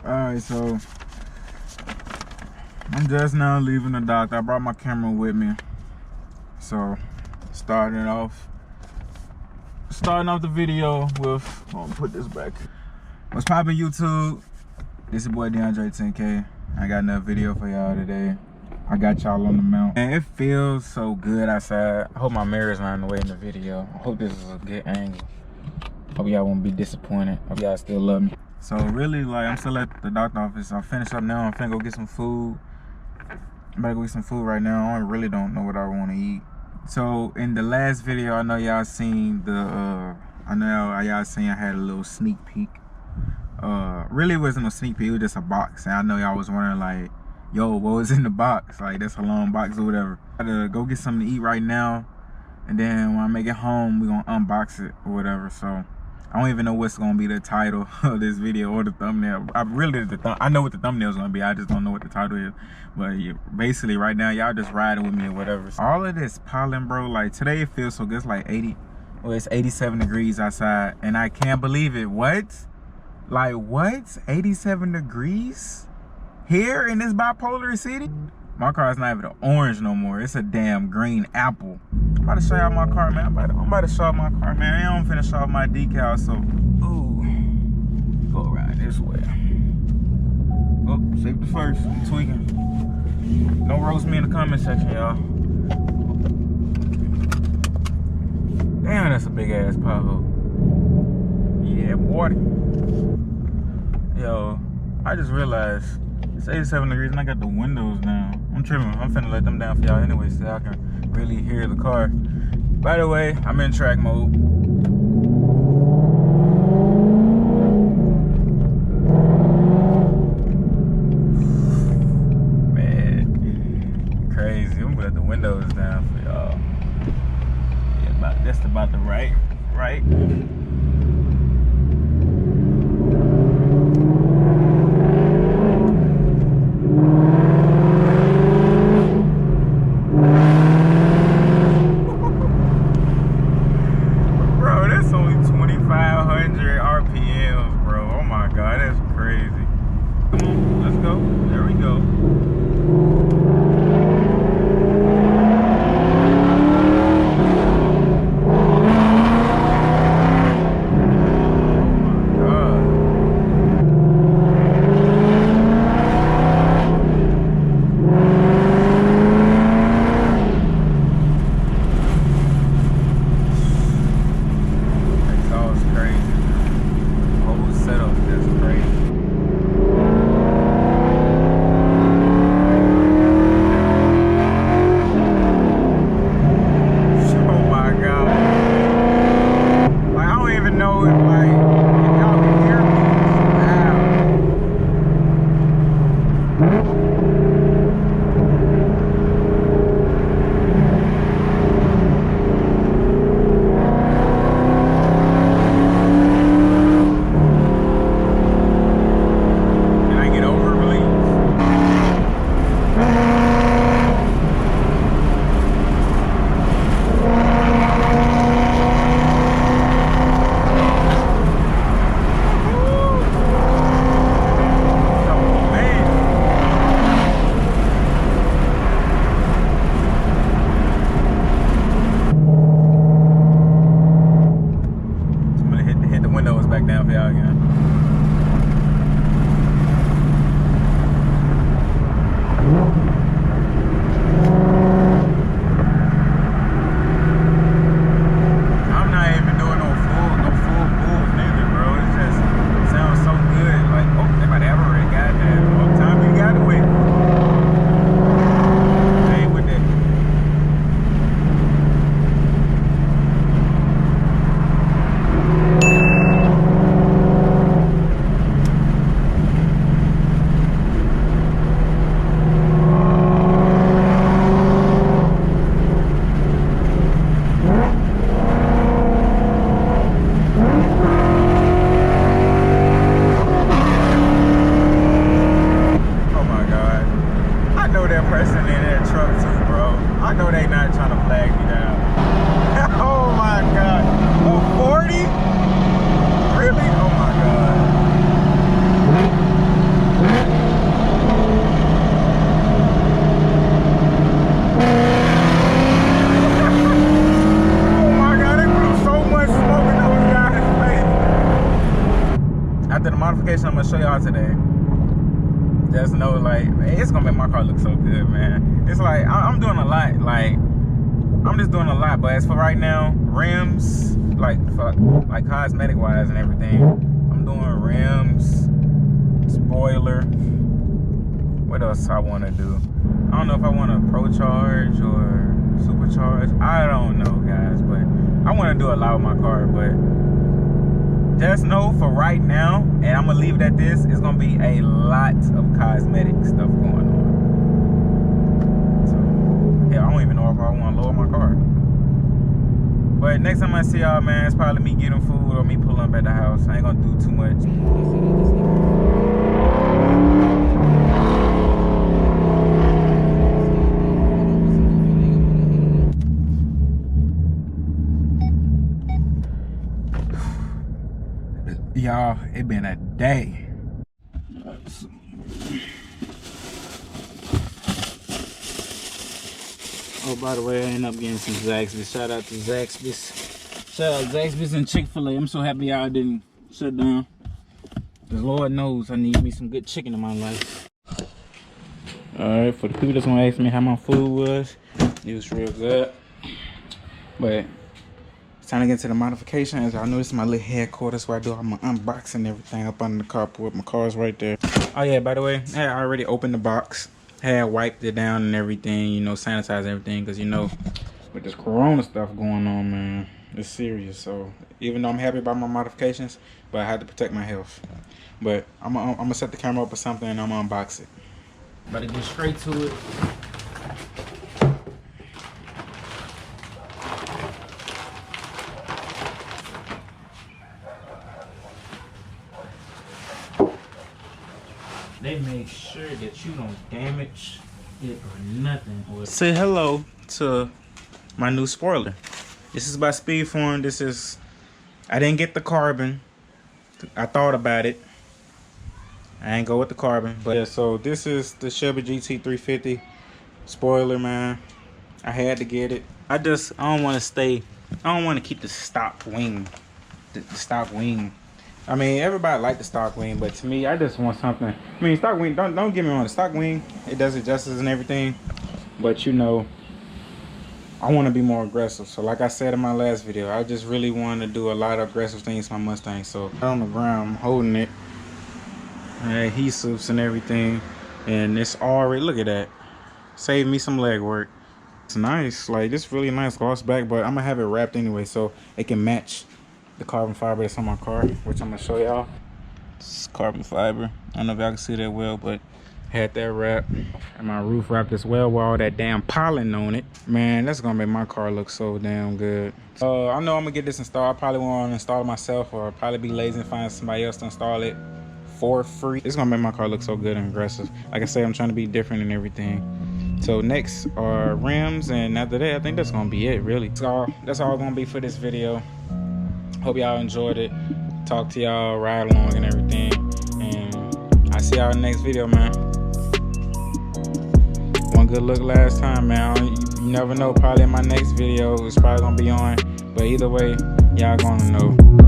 Alright, so I'm just now leaving the doctor. I brought my camera with me. So starting off the video with, I'll put this back. What's poppin' YouTube? This is your boy DeAndre 10K. I got another video for y'all today. I got y'all on the mount. And it feels so good outside. I hope my mirror's not in the way in the video. I hope this is a good angle. Hope y'all won't be disappointed. Hope y'all still love me. So really, like, I'm still at the doctor office. I finished up now. I'm finna go get some food. I'm about to go get some food right now. I really don't know what I want to eat. So in the last video, I know y'all seen the I had a little sneak peek. Really it wasn't a sneak peek, it was just a box. And I know y'all was wondering like, yo, what was in the box? Like, that's a long box or whatever. I gotta go get something to eat right now, and then when I make it home, we're gonna unbox it or whatever. So I don't even know what's gonna be the title of this video or the thumbnail. I know what the thumbnail is gonna be, I just don't know what the title is. But yeah, basically right now, y'all just riding with me or whatever. So all of this pollen, bro, like today it feels so good. It's like 80, well, it's 87 degrees outside, and I can't believe it. What? Like what? 87 degrees? Here in this bipolar city? My car is not even orange no more. It's a damn green apple. I'm about to show y'all my car, man. I'm about to show off my car, man. I'm finna show off my decal, so. Ooh. Go around this way. Oh, safety first. I'm tweaking. Don't roast me in the comment section, y'all. Damn, that's a big ass pothole. Yeah, boy. Yo, I just realized it's 87 degrees and I got the windows down. I'm tripping. I'm finna let them down for y'all anyway so I can really hear the car. By the way, I'm in track mode. Man, crazy. I'm gonna let the windows down for y'all. Yeah, that's about the right. modification I'm gonna show y'all today, just know, like, it's gonna make my car look so good, man. It's like I'm doing a lot, like I'm just doing a lot. But as for right now, rims, like cosmetic wise and everything, I'm doing rims, spoiler. What else I want to do? I don't know if I want to Procharge or Supercharge. I don't know, guys, but I want to do a lot with my car. But just know for right now, and I'm gonna leave it at this, it's gonna be a lot of cosmetic stuff going on. So yeah, I don't even know if I want to lower my car. But next time I see y'all, man, it's probably me getting food or me pulling up at the house. I ain't gonna do too much. Y'all, it been a day. Oh, by the way, I ended up getting some Zaxby's. Shout out to Zaxby's. Shout out Zaxby's and Chick-fil-A. I'm so happy y'all didn't shut down. Because Lord knows I need me some good chicken in my life. Alright, for the people that's gonna ask me how my food was, it was real good. But it's time to get into the modification. As y'all know, this is my little headquarters where I do all my unboxing and everything up under the carport. My car's right there. Oh yeah, by the way, I had already opened the box. Had wiped it down and everything, you know, sanitized everything, because you know, with this corona stuff going on, man, it's serious. So even though I'm happy about my modifications, but I had to protect my health. But I'm gonna set the camera up or something and I'm gonna unbox it. About to get straight to it. They make sure that you don't damage it or nothing. Say hello to my new spoiler. This is by Speedform. This is, I didn't get the carbon. I thought about it. I ain't go with the carbon. But yeah, so this is the Chevy GT350 spoiler, man. I had to get it. I don't want to keep the stock wing. The stock wing. I mean, everybody like the stock wing, but to me, I just want something. I mean, stock wing, don't get me wrong, the stock wing, it does it justice and everything. But you know, I want to be more aggressive. So like I said in my last video, I just really want to do a lot of aggressive things to my Mustang. So on the ground, I'm holding it. Adhesives and everything. And it's already, look at that. Saved me some leg work. It's nice, like this really nice gloss back, but I'm gonna have it wrapped anyway so it can match the carbon fiber that's on my car, which I'm gonna show y'all. This is carbon fiber. I don't know if y'all can see that well, but had that wrap and my roof wrapped as well with all that damn pollen on it. Man, that's gonna make my car look so damn good. I know I'm gonna get this installed. I probably won't install it myself, or I'll probably be lazy and find somebody else to install it for free. It's gonna make my car look so good and aggressive. Like I say, I'm trying to be different and everything. So next are rims, and after that, I think that's gonna be it, really. That's all gonna be for this video. Hope y'all enjoyed it. Talk to y'all, ride along and everything. And I'll see y'all in the next video, man. One good look last time, man. You never know, probably in my next video, it's probably gonna be on. But either way, y'all gonna know.